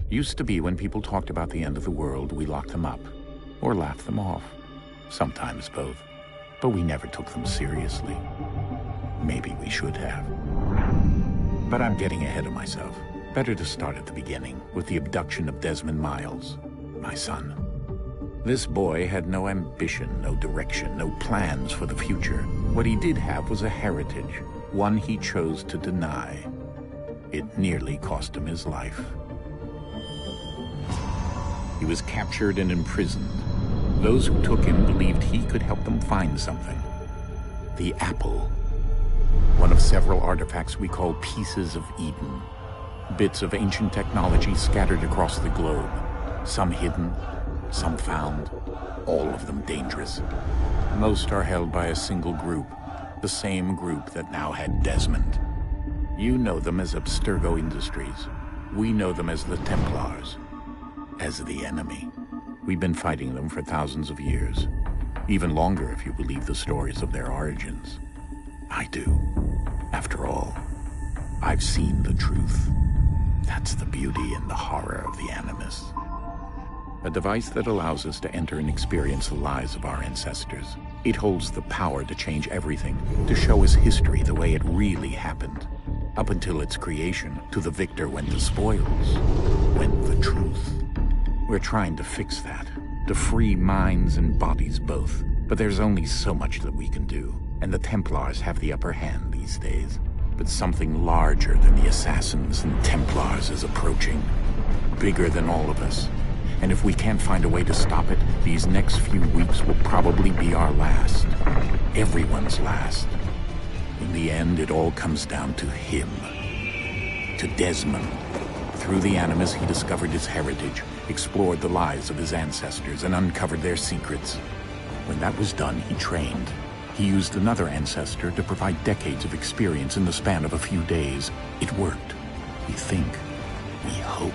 Used to be when people talked about the end of the world, we locked them up. Or laughed them off. Sometimes both. But we never took them seriously. Maybe we should have. But I'm getting ahead of myself. Better to start at the beginning, with the abduction of Desmond Miles, my son. This boy had no ambition, no direction, no plans for the future. What he did have was a heritage, one he chose to deny. It nearly cost him his life. He was captured and imprisoned. Those who took him believed he could help them find something. The apple. One of several artifacts we call pieces of Eden. Bits of ancient technology scattered across the globe. Some hidden, some found, all of them dangerous. Most are held by a single group, the same group that now had Desmond. You know them as Abstergo Industries. We know them as the Templars, as the enemy. We've been fighting them for thousands of years, even longer if you believe the stories of their origins. I do. After all, I've seen the truth. That's the beauty and the horror of the Animus. A device that allows us to enter and experience the lives of our ancestors. It holds the power to change everything, to show us history the way it really happened. Up until its creation, to the victor went the spoils, went the truth. We're trying to fix that, to free minds and bodies both. But there's only so much that we can do, and the Templars have the upper hand these days. But something larger than the Assassins and Templars is approaching, bigger than all of us. And if we can't find a way to stop it, these next few weeks will probably be our last. Everyone's last. In the end, it all comes down to him. To Desmond. Through the Animus, he discovered his heritage, explored the lives of his ancestors, and uncovered their secrets. When that was done, he trained. He used another ancestor to provide decades of experience in the span of a few days. It worked. We think. We hope.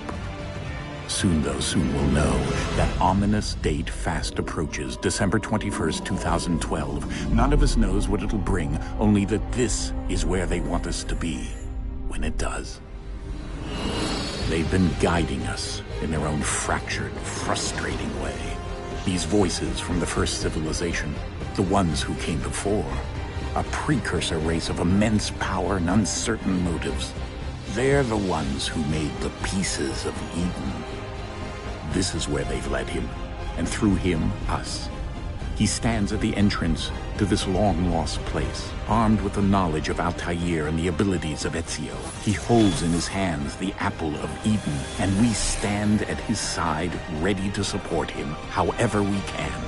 Soon we'll know. That ominous date fast approaches, December 21st, 2012. None of us knows what it'll bring, only that this is where they want us to be, when it does. They've been guiding us in their own fractured, frustrating way. These voices from the first civilization, the ones who came before, a precursor race of immense power and uncertain motives. They're the ones who made the pieces of Eden. This is where they've led him, and through him, us. He stands at the entrance to this long-lost place, armed with the knowledge of Altair and the abilities of Ezio. He holds in his hands the apple of Eden, and we stand at his side, ready to support him however we can.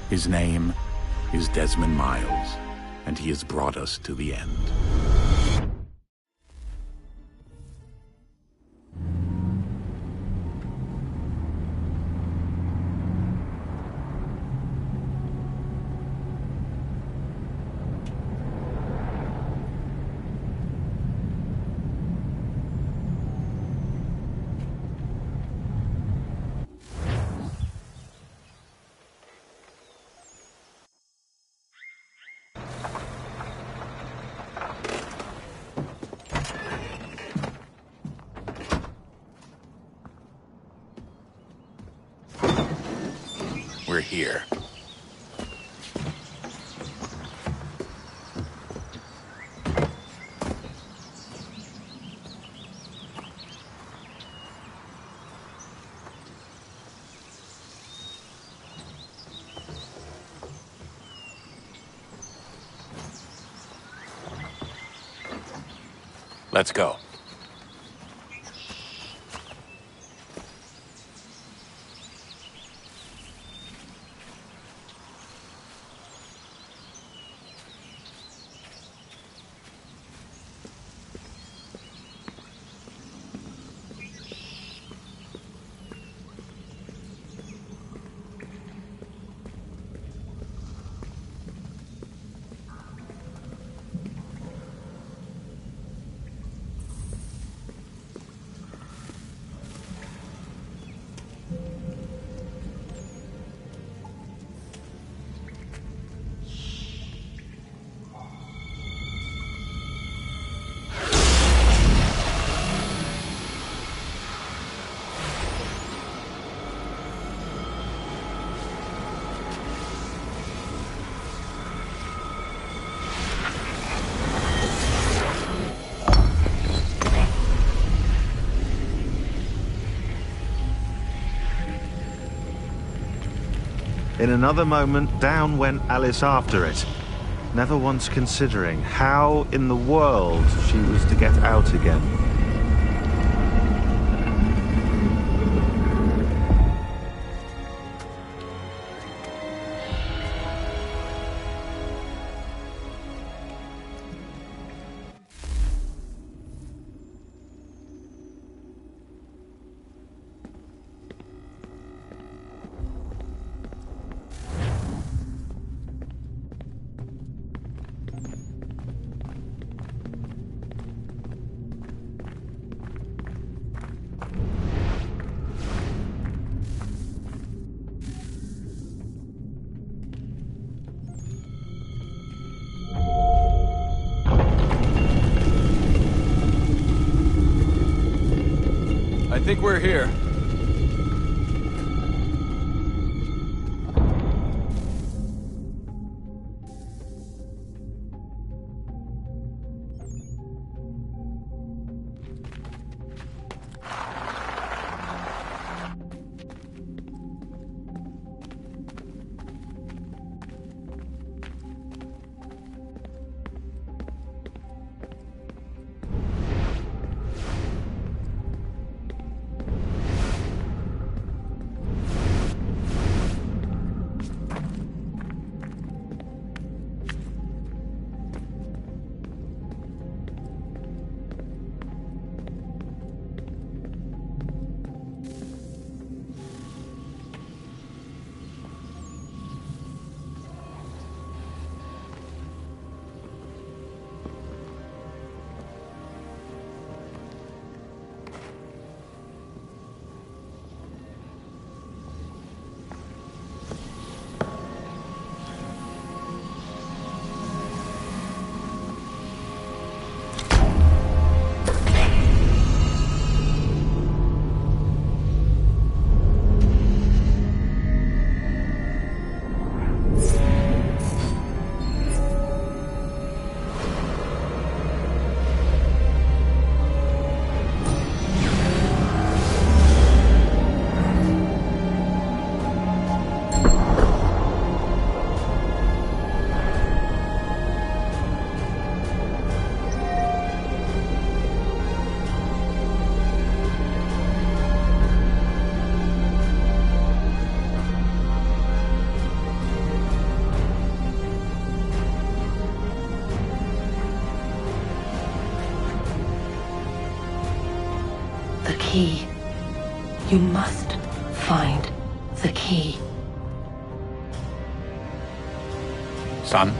His name is Desmond Miles, and he has brought us to the end. We're here. Let's go. In another moment, down went Alice after it, never once considering how in the world she was to get out again. I think we're here. The key. You must find the key. Son?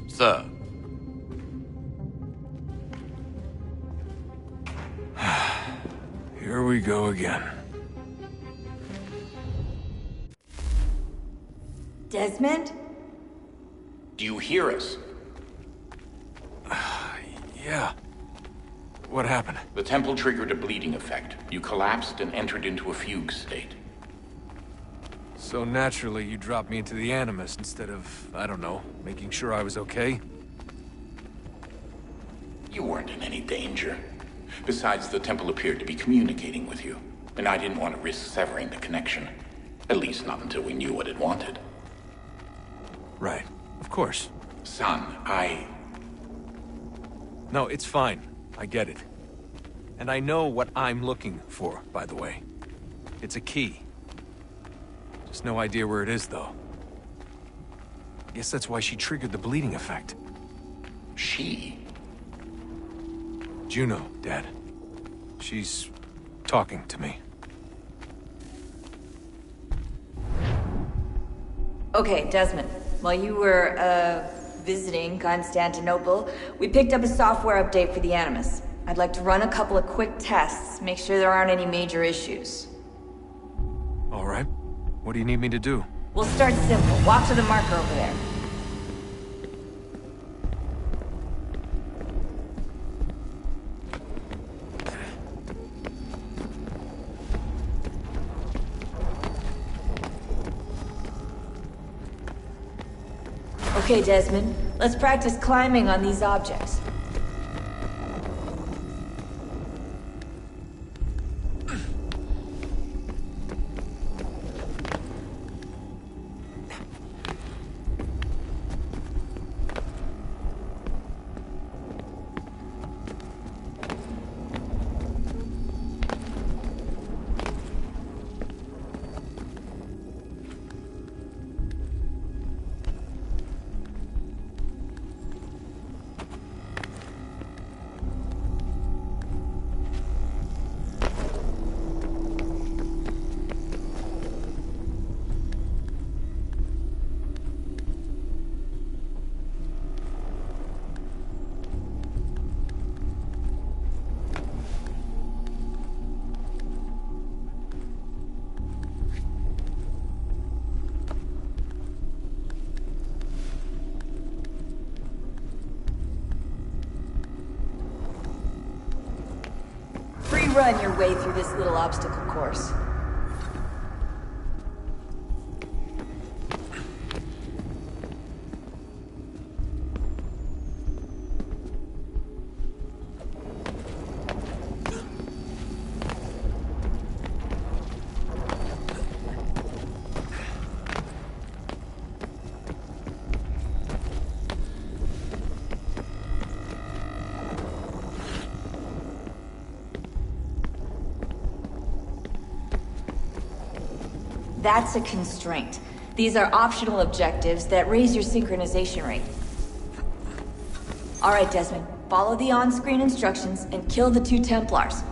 Sir. Here we go again. Desmond? Do you hear us? Yeah. What happened? The temple triggered a bleeding effect. You collapsed and entered into a fugue state. So naturally, you dropped me into the Animus instead of, I don't know, making sure I was okay? You weren't in any danger. Besides, the temple appeared to be communicating with you, and I didn't want to risk severing the connection. At least not until we knew what it wanted. Right. Of course. Son, No, it's fine. I get it. And I know what I'm looking for, by the way. It's a key. Just no idea where it is, though. Guess that's why she triggered the bleeding effect. She? Juno, Dad. She's talking to me. Okay, Desmond. While you were, visiting Constantinople, we picked up a software update for the Animus. I'd like to run a couple of quick tests, make sure there aren't any major issues. All right. What do you need me to do? We'll start simple. Walk to the marker over there. Okay, Desmond. Let's practice climbing on these objects. free run your way through this little obstacle course. That's a constraint. These are optional objectives that raise your synchronization rate. Alright, Desmond. Follow the on-screen instructions and kill the 2 Templars.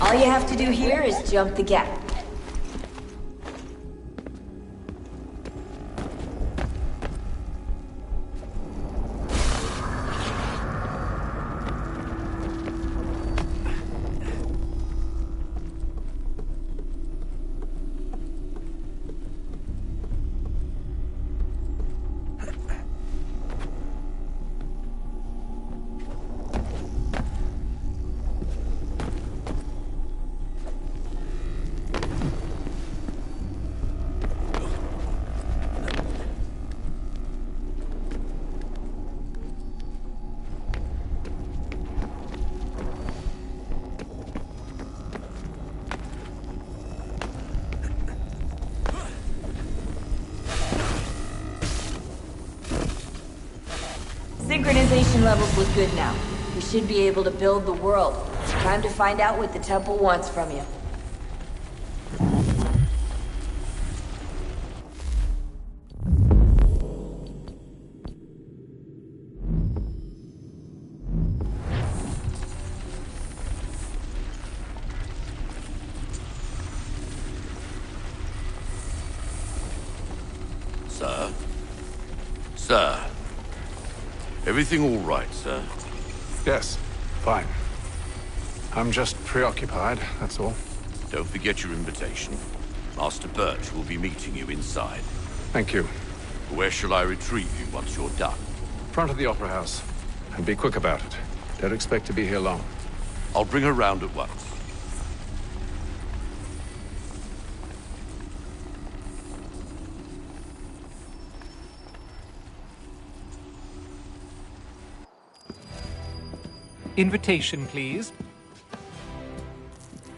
All you have to do here is jump the gap. Synchronization levels look good now. We should be able to build the world. Time to find out what the temple wants from you. Sir? Sir? Everything all right, sir? Yes, fine. I'm just preoccupied, that's all. Don't forget your invitation. Master Birch will be meeting you inside. Thank you. Where shall I retrieve you once you're done? Front of the Opera House. And be quick about it. Don't expect to be here long. I'll bring her round at once. Invitation, please.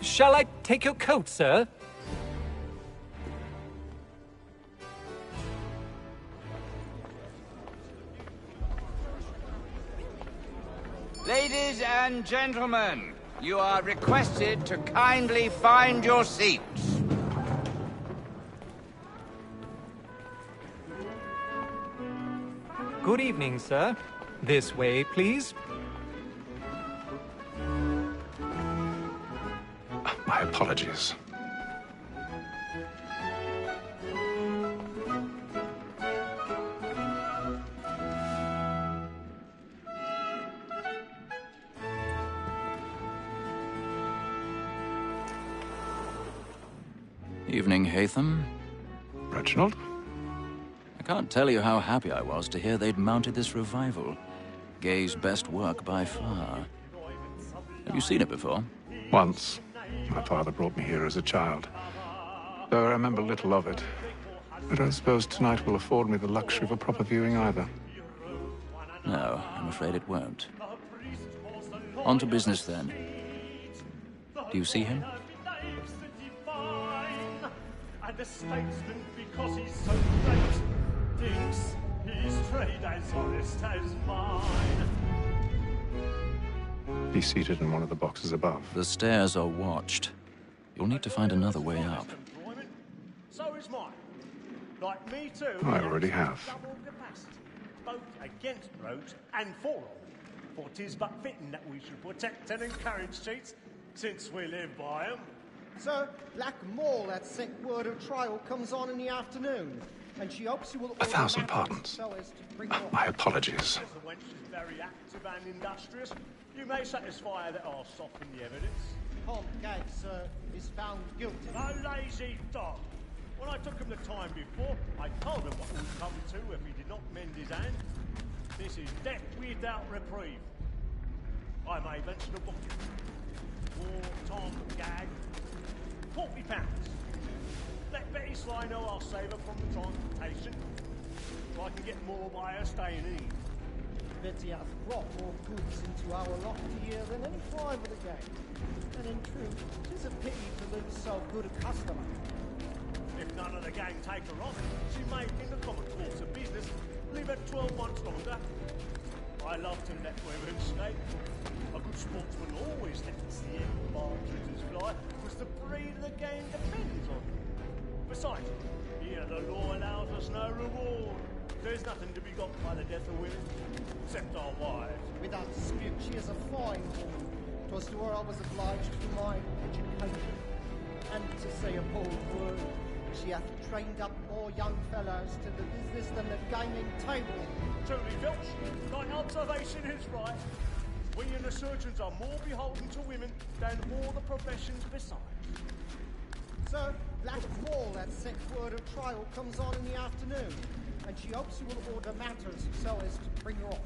Shall I take your coat, sir? Ladies and gentlemen, you are requested to kindly find your seats. Good evening, sir. This way, please. My apologies. Evening, Hatham. Reginald? I can't tell you how happy I was to hear they'd mounted this revival. Gay's best work by far. Have you seen it before? Once. My father brought me here as a child. Though I remember little of it. I don't suppose tonight will afford me the luxury of a proper viewing either. No, I'm afraid it won't. On to business then. Do you see him? And the statesman, because he's so great, thinks his trade as honest as mine. Be seated in one of the boxes above. The stairs are watched. You'll need to find another way up. So is mine. Like me too. I already have. Double capacity, both against rogues and for all. For 'tis but fitting that we should protect and encourage cheats, since we live by 'em. Sir, Black Mall at sent word of trial comes on in the afternoon, and she hopes you will... 1,000 pardons. So as to bring her... My apologies. As the wench is very active and industrious, you may satisfy that I'll soften the evidence. Tom Gag, sir, is found guilty. A lazy dog! When I took him the time before, I told him what would come to if he did not mend his hand. This is death without reprieve. I may venture to book him. For Tom Gag, £40. Let Betty Sly know I'll save her from the transportation, so I can get more by her staying in. Betty hath brought more goods into our lofty here than any five of the gang. And in truth, 'tis a pity to lose so good a customer. If none of the gang take her on, she may, in the common course of business, live her 12 months longer. I love to let women escape. A good sportsman always lets the end partridges fly, because the breed of the game depends on them. Besides, here the law allows us no reward. There's nothing to be got by the death of women, except our wives. Without dispute, she is a fine woman. 'Twas to her I was obliged for my education. And to say a bold word, she hath trained up more young fellows to the business than the gaming table. Truly, Filch, thy observation is right. We and the surgeons are more beholden to women than all the professions besides. Sir, Black Mall at sent word of trial comes on in the afternoon, and she hopes you will order matters so as to bring her off.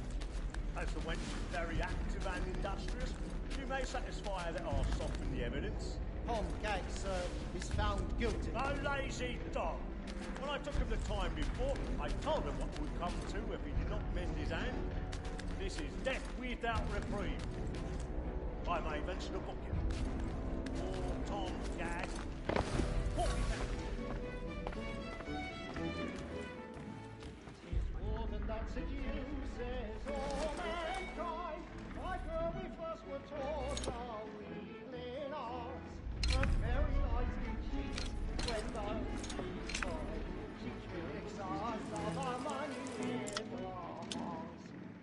As the wench is very active and industrious, you may satisfy her that I'll soften the evidence. Tom Gag, sir, is found guilty. A lazy dog! When I took him the time before, I told him what would come to if he did not mend his hand. This is death without reprieve. I may venture to book him. For Tom Gag, £40. Woman that seduces all mankind, like her we first were taught our wheeling arts. Her very eyes do cheat when those she's tried. She tricks us of our money with her hearts.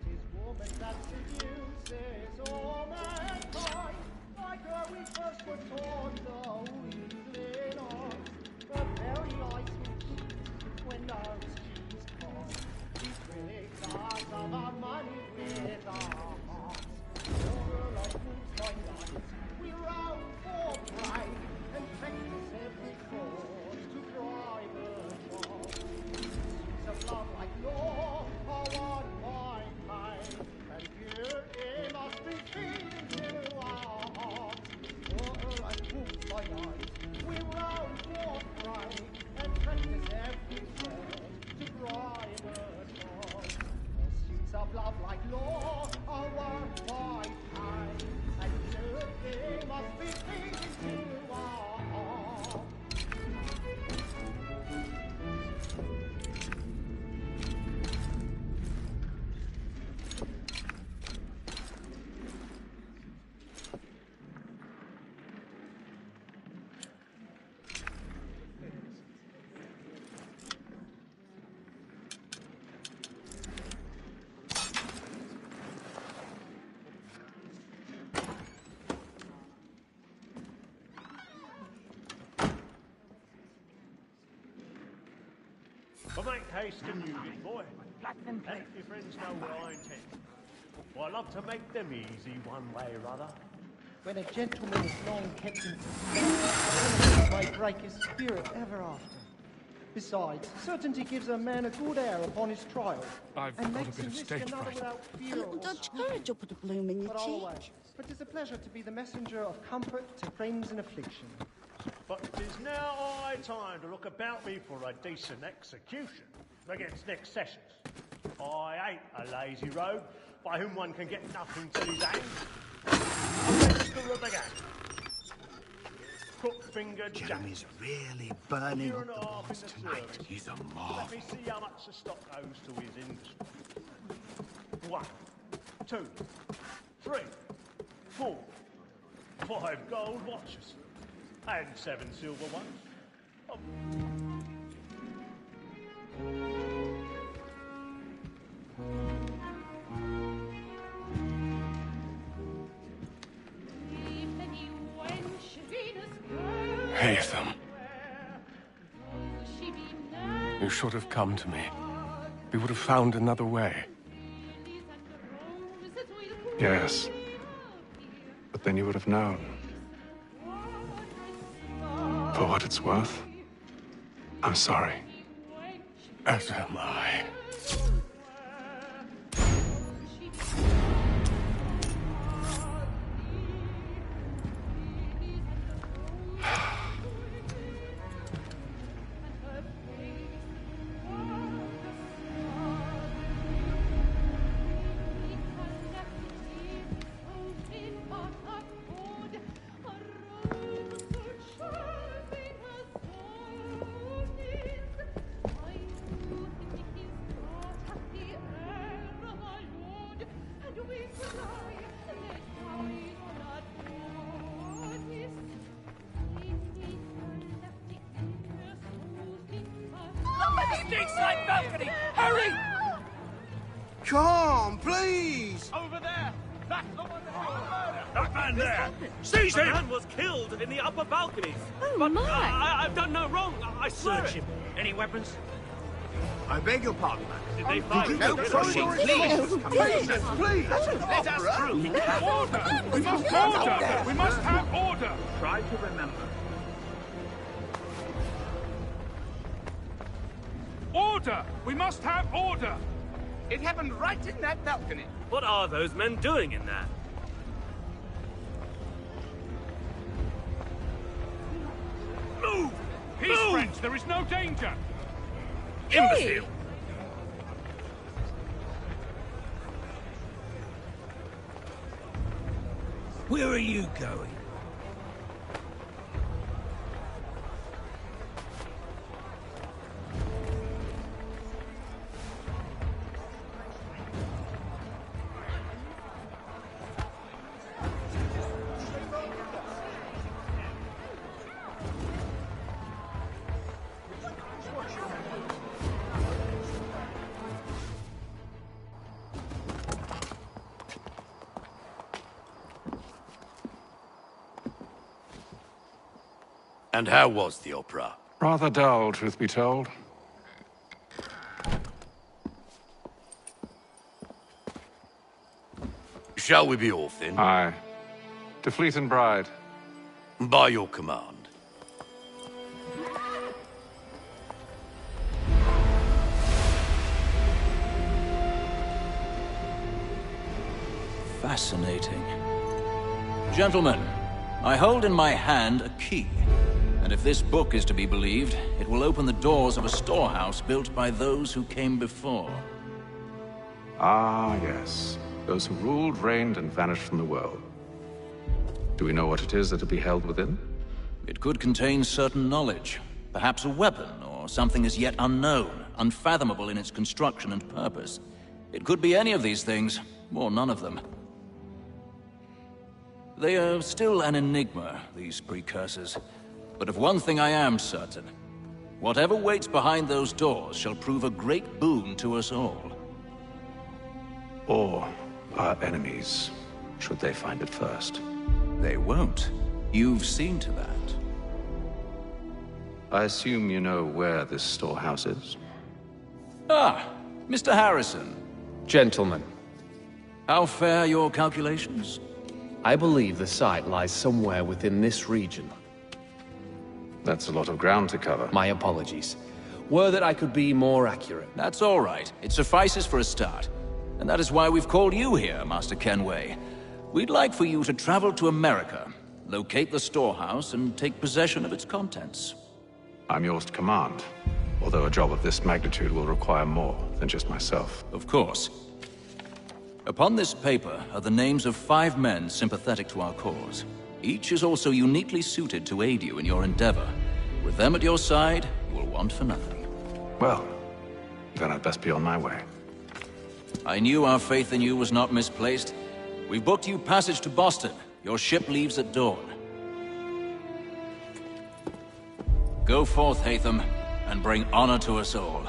'Tis woman that seduces all mankind, like her we first were taught the wheeling arts. Her very eyes do cheat when those she's caught. She tricks us of our money with our hearts. Over like wolves by night, we roam for prey and practice every fraud to drive us off. Suits of love like law are on my mind, and here it must be feeding to our hearts. Over like wolves by night, we roam for prey and practice every fraud to drive us off. Pursuits of love like law are worth my time, and they must be feeding to our hearts. But make haste and use it, boy. And let your friends know what I intend. For I love to make them easy one way or other. When a gentleman is long kept in suspense, may break his spirit ever after. Besides, certainty gives a man a good air upon his trial, I've and got a makes bit him of risk stage another fright. without A fear little or dodge shame. courage up at the bloom in your But cheek. always, but 'tis a pleasure to be the messenger of comfort to friends in affliction. But 'tis now high time to look about me for a decent execution against next sessions. I ain't a lazy rogue by whom one can get nothing till he's hanged. I'm register of the gang. Crook-fingered Jack. Jeremy's really burning Year up and the a half in boss the tonight. service. He's a Let marvel. me see how much the stock owes to his industry. 1, 2, 3, 4, 5 gold watches, and 7 silver ones. Oh. If any wench Venus burn, Haytham. You should have come to me. We would have found another way. Yes. But then you would have known. For what it's worth, I'm sorry. As am I. Stateside balcony! Hurry! Come, please! Over there! That's the one that was murdered! That man there! Seize him! The man was killed in the upper balconies. Oh, but my! I've done no wrong. I swear Search him. Any weapons? I beg your pardon, man. Did they find No, please! Please! Let us through! Order! We must order! We must have order! Try to remember. Order! We must have order! It happened right in that balcony. What are those men doing in there? Move! Peace, friends! There is no danger! Imbecile! Where are you going? And how was the opera? Rather dull, truth be told. Shall we be off then? Aye. To Fleet and Bride. By your command. Fascinating. Gentlemen, I hold in my hand a key. And if this book is to be believed, it will open the doors of a storehouse built by those who came before. Ah, yes. Those who ruled, reigned, and vanished from the world. Do we know what it is that will be held within? It could contain certain knowledge. Perhaps a weapon, or something as yet unknown, unfathomable in its construction and purpose. It could be any of these things, or none of them. They are still an enigma, these precursors. But of one thing I am certain. Whatever waits behind those doors shall prove a great boon to us all. Or our enemies, should they find it first. They won't. You've seen to that. I assume you know where this storehouse is? Ah, Mr. Harrison. Gentlemen, How fare your calculations? I believe the site lies somewhere within this region. That's a lot of ground to cover. My apologies. Were that I could be more accurate. That's all right. It suffices for a start. And that is why we've called you here, Master Kenway. We'd like for you to travel to America, locate the storehouse, and take possession of its contents. I'm yours to command, although a job of this magnitude will require more than just myself. Of course. Upon this paper are the names of 5 men sympathetic to our cause. Each is also uniquely suited to aid you in your endeavor. With them at your side, you will want for nothing. Well, then I'd best be on my way. I knew our faith in you was not misplaced. We've booked you passage to Boston. Your ship leaves at dawn. Go forth, Haytham, and bring honor to us all.